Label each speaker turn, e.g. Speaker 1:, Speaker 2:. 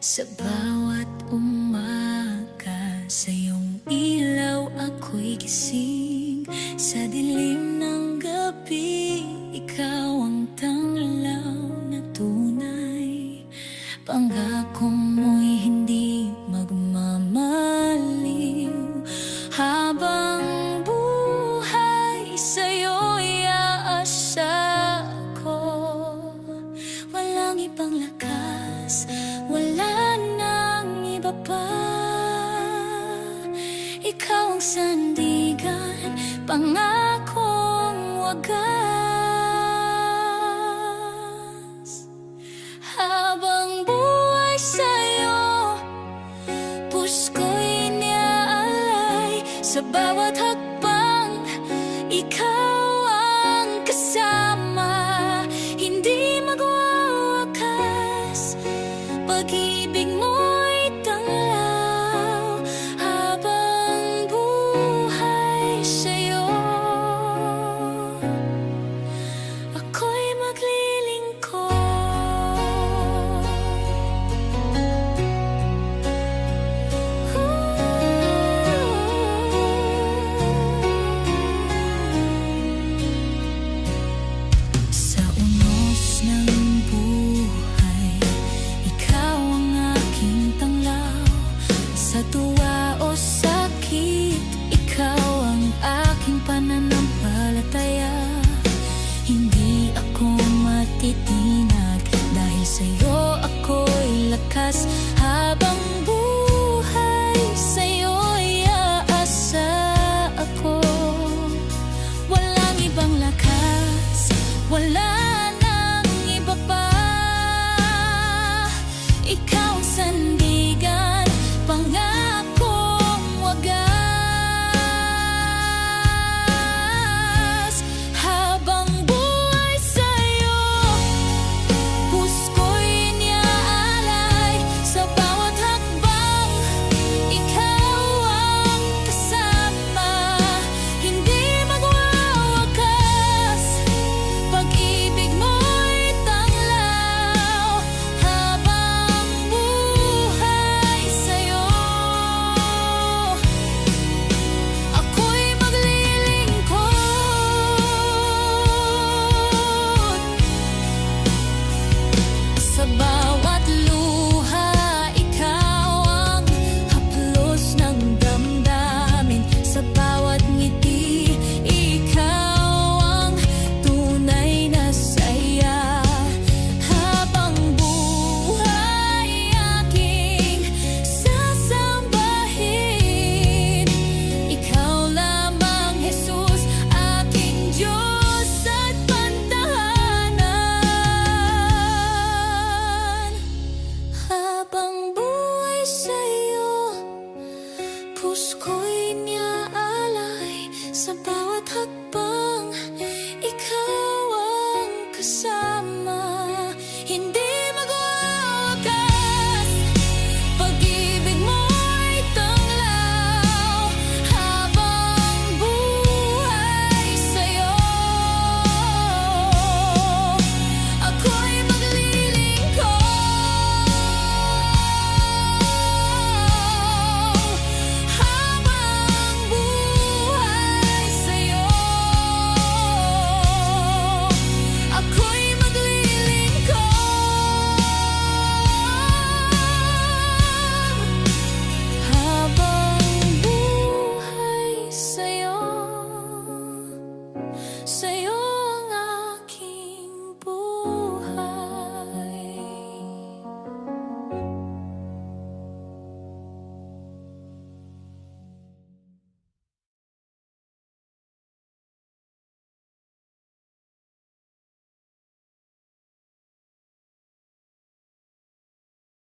Speaker 1: Sa bawat umaga, sa iyong ilaw ako'y gising. Sa dilim ng gabi, ikaw ang tanglaw na tunay. Pangako mo'y hindi magmamaliw. Habang buhay sa'yo'y aasa ko. Walang ibang lakas, wala nang iba pa. Ikaw ang sandigan, pangakong wagas. Habang buhay sa'yo, puso ko'y iniaalay. Sa bawat hakbang, ikaw ang kasama. Hindi magwawakas, pag-ibig mo'y tanglaw. Habang buhay sa'yo, ako'y maglilingkod. Sa unos ng buhay, ikaw ang aking tanglaw. Sa tuwa o sakit, ikaw ang aking pananampalataya. Hindi ako matitinag, dahil sa'yo ako'y lakas. Habang